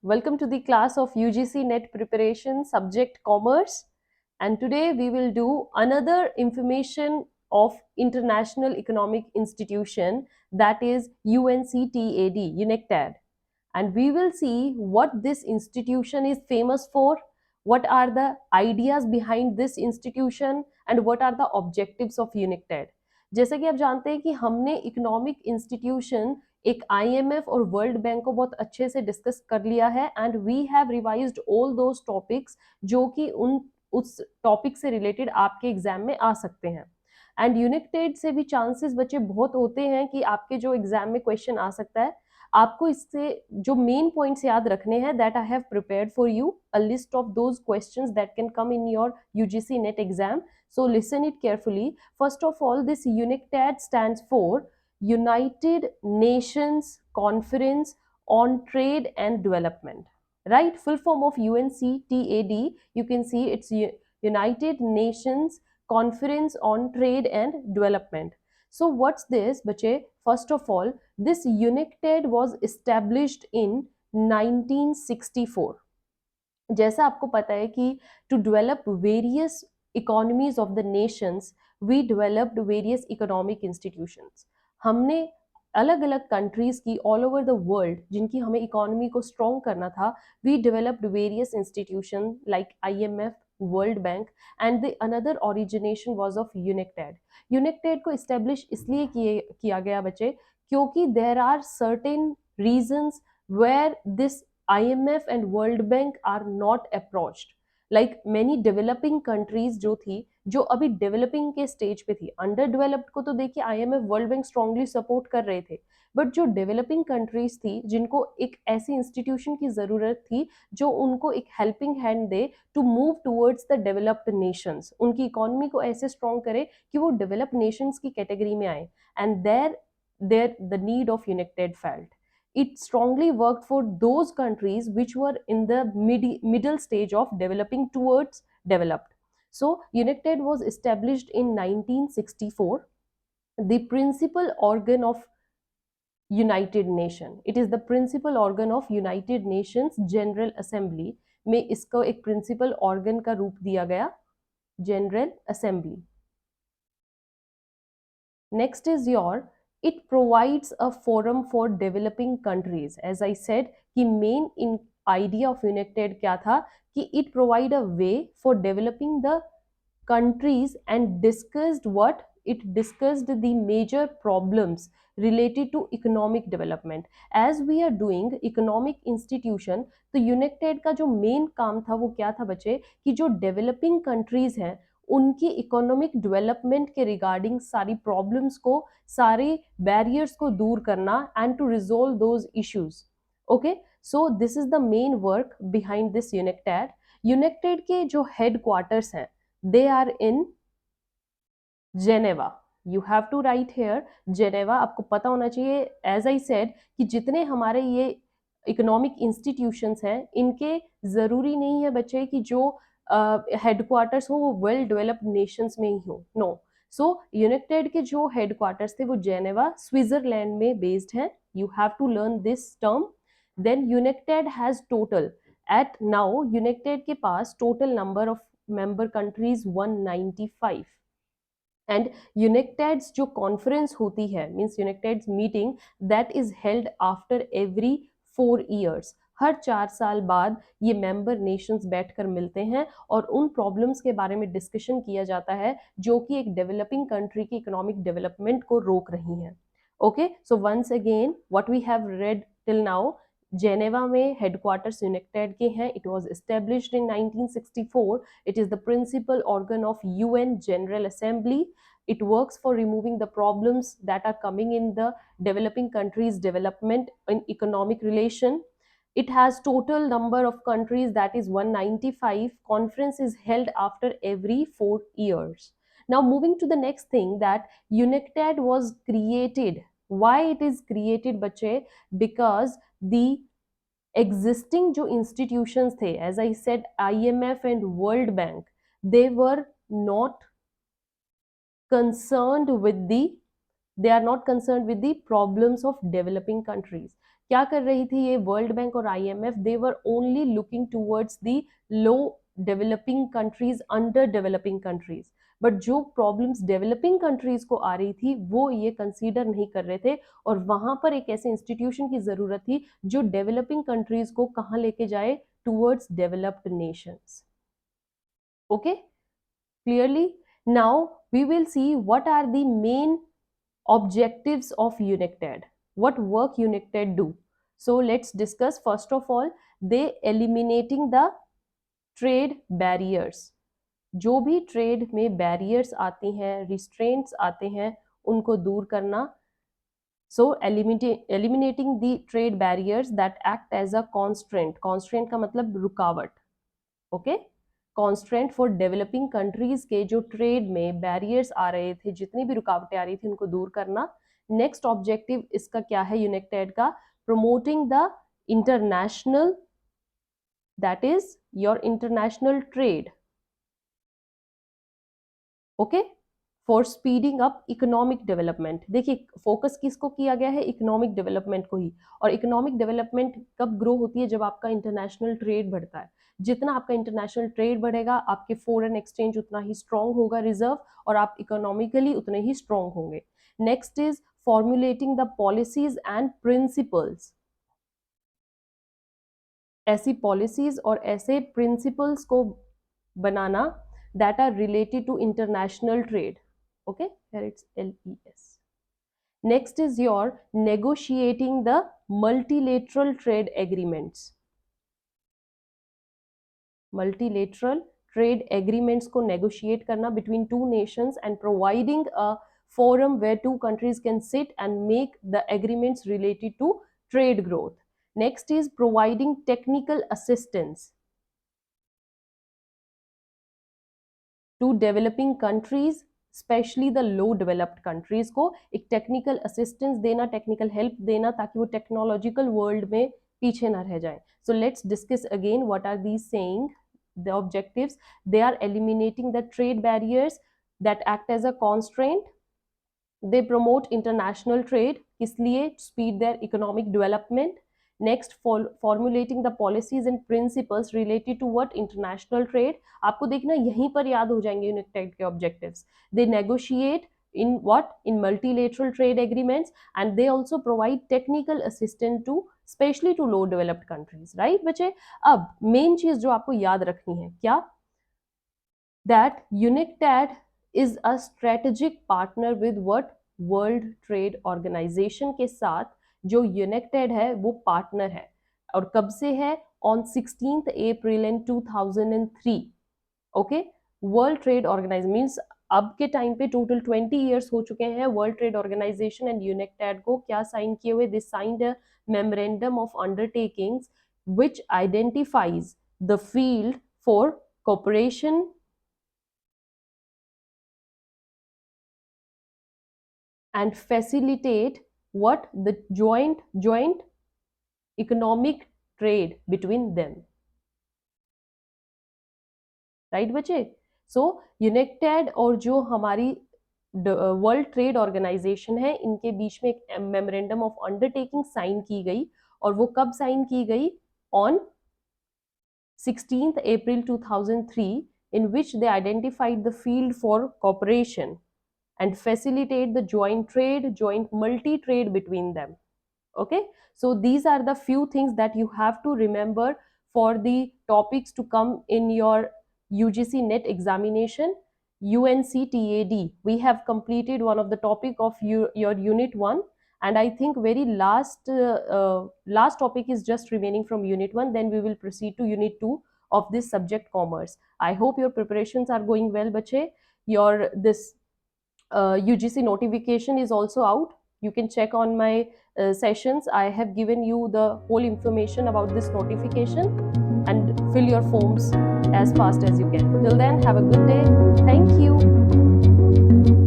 Welcome to the class of UGC NET preparation subject commerce, and today we will do another information of International Economic Institution, that is UNCTAD, UNICTAD, and we will see what this institution is famous for, what are the ideas behind this institution and what are the objectives of UNICTAD. जैसे कि आप जानते हैं कि हमने economic institution एक IMF और world bank को बहुत अच्छे से डिस्कस कर लिया है and we have revised all those topics जो कि उन उस टॉपिक से रिलेटेड आपके एग्जाम में आ सकते हैं। एंड यूनिक्टेड से भी चांसेस बच्चे बहुत होते हैं कि आपके जो एग्जाम में क्वेश्चन आ सकता है। आपको इससे जो मेन पॉइंट्स याद रखने हैं, that I have prepared for you a list of those questions that can come in your UGC net exam, so listen it carefully. First of all, this UNICTAD stands for United Nations Conference on Trade and Development, right? Full form of UNCTAD, you can see it's United Nations Conference on Trade and Development. So what's this, bache? First of all, this UNICTAD was established in 1964. जैसा आपको पता है कि to develop various economies of the nations we developed various economic institutions. हमने अलग अलग countries की all over the world जिनकी हमें इकोनॉमी को स्ट्रॉन्ग करना था, we developed various institution like IMF, world bank, and the another organisation was of United. United को इस्टेब्लिश इसलिए किया गया बच्चे क्योंकि there are certain reasons where this IMF and World Bank are not approached. Like many developing countries जो थी, जो अभी डेवलपिंग के स्टेज पे थी, अंडर डेवलप्ड को तो देखिए IMF world bank strongly support कर रहे थे, बट जो डेवलपिंग कंट्रीज थी जिनको एक ऐसी इंस्टीट्यूशन की जरूरत थी जो उनको एक हेल्पिंग हैंड दे to move towards the developed nations, उनकी इकोनॉमी को ऐसे स्ट्रॉन्ग करे कि वो डेवलप्ड नेशंस की कैटेगरी में आए, and there there the need of united felt. It strongly worked for those countries which were in the middle stage of developing towards developed. So UNICTAD was established in 1964. The principal organ of United Nation, it is the principal organ of United Nations General Assembly में इसको एक principal organ का रूप दिया गया, General Assembly. Next is your, it provides a forum for developing countries. As I said कि main in idea of UNICTAD क्या था कि it provide a way for developing the countries and discussed what it discussed the major problems related to economic development. As we are doing economic institution, तो UNICTAD का जो main काम था वो क्या था बच्चे कि जो डेवलपिंग कंट्रीज हैं उनकी इकोनॉमिक डेवलपमेंट के रिगार्डिंग सारी प्रॉब्लम्स को, सारे बैरियर्स को दूर करना and to resolve those issues. Okay, so this is the main work behind this United. United के जो हेड क्वार्टर्स हैं, they are in Geneva. You have to write here Geneva. आपको पता होना चाहिए, एज आई सेड, कि जितने हमारे ये इकोनॉमिक इंस्टीट्यूशंस हैं इनके जरूरी नहीं है बच्चे कि जो हेडक्वार्टर्स हो वो वेल डेवलप्ड नेशंस में ही हो. नो. सो यूनाइटेड के जो हेडक्वार्टर्स थे वो जेनेवा, स्विट्जरलैंड में बेस्ड है. You have to learn this term. Then United has total, at now United के पास total number of member countries 195. And United's जो कॉन्फ्रेंस होती है, means United's meeting, that is held after every 4 years. हर 4 साल बाद ये मेंबर नेशंस बैठकर मिलते हैं और उन प्रॉब्लम्स के बारे में डिस्कशन किया जाता है जो कि एक डेवलपिंग कंट्री की इकोनॉमिक डेवलपमेंट को रोक रही हैं. Okay, so once again what we have read till now, Geneva में हेडक्वार्टर्स यूनाइटेड के हैं. It was established in 1964. It is the principal organ of UN general assembly. It works for removing the problems that are coming in the developing countries development in economic relation. It has total number of countries, that is 195. Conference is held after every 4 years. Now moving to the next thing, that UNICTAD was created. Why it is created बच्चे? Because the existing जो institutions थे, as I said, IMF and World Bank, they were not concerned with the, they are not concerned with the problems of developing countries. क्या कर रही थी ये world bank और IMF? They were only looking towards the low developing countries, under developing countries, but जो problems developing countries को आ रही थी वो ये कंसीडर नहीं कर रहे थे, और वहां पर एक ऐसे इंस्टीट्यूशन की जरूरत थी जो डेवलपिंग कंट्रीज को कहाँ लेके जाए, towards developed Nations. Okay, clearly now we will see what are the main objectives of UNICTAD, what work UNICTAD do. So let's discuss. First of all, they eliminating the trade barriers. जो भी trade में barriers आती हैं, restraints आते हैं, उनको दूर करना. So eliminating the trade barriers that act as a constraint. Constraint का मतलब रुकावट. Okay, constraint for developing countries के जो ट्रेड में बैरियर्स आ रहे थे, जितनी भी रुकावटें आ रही थी, उनको दूर करना. नेक्स्ट ऑब्जेक्टिव इसका क्या है यूनिक्टेड का? Promoting the international, that is your international trade. Okay, for speeding up economic development. देखिए फोकस किसको किया गया है? इकोनॉमिक डेवलपमेंट को ही. और इकोनॉमिक डेवलपमेंट कब ग्रो होती है? जब आपका इंटरनेशनल ट्रेड बढ़ता है. जितना आपका इंटरनेशनल ट्रेड बढ़ेगा, आपके फॉरेन एक्सचेंज उतना ही स्ट्रांग होगा, रिजर्व, और आप इकोनॉमिकली उतने ही स्ट्रांग होंगे. Next is formulating the policies and principles. ऐसी पॉलिसीज और ऐसे प्रिंसिपल्स को बनाना that are related to international trade. Okay, here it's LES. Next is your negotiating the multilateral trade agreements. Multilateral trade agreements को negotiate करना between two nations and providing a forum where two countries can sit and make the agreements related to trade growth. Next is providing technical assistance to developing countries, specially the low developed countries को एक technical assistance देना, technical help देना, ताकि वो technological world में पीछे ना रह जाए. So let's discuss again what are these saying. The objectives, they are eliminating the trade barriers that act as a constraint. They promote international trade, किस लिए? Speed their economic development. Next, formulating the policies and principles related to what? International trade. आपको देखना यहीं पर याद हो जाएंगे UNCTAD के objectives. They negotiate in what? In multilateral trade agreements, and they also provide technical assistance to especially to low developed countries. Right बच्चे? अब मेन चीज जो आपको याद रखनी है क्या? that UNICTAD is a strategic partner with what? World Trade Organization के साथ जो UNICTAD है वो पार्टनर है. और कब से है? On 16th April in 2003. ओके, वर्ल्ड ट्रेड ऑर्गेनाइजेशन मीन्स अब के टाइम पे टोटल 20 इयर्स हो चुके हैं वर्ल्ड ट्रेड ऑर्गेनाइजेशन एंड यूनिक्टेड को क्या साइन किए हुए? This signed a memorandum of undertakings which identifies the field for cooperation and facilitate what? The joint economic trade between them. Right बच्चे? सो यूनिक्टेड और जो हमारी वर्ल्ड ट्रेड ऑर्गेनाइजेशन है, इनके बीच में एक मेमोरेंडम ऑफ अंडरटेकिंग साइन की गई. और वो कब साइन की गई? On 16th April 2003, in which they identified the field for cooperation and facilitate the joint trade, joint multi-trade between them. Okay, so these are the few things that you have to remember for the topics to come in your UGC NET examination. UNCTAD, we have completed one of the topic of your unit 1, and I think very last topic is just remaining from unit 1. Then we will proceed to unit 2 of this subject commerce. I hope your preparations are going well bache. Your this UGC notification is also out. You can check on my sessions. I have given you the whole information about this notification, and fill your forms as fast as you can. Till then, have a good day. Thank you.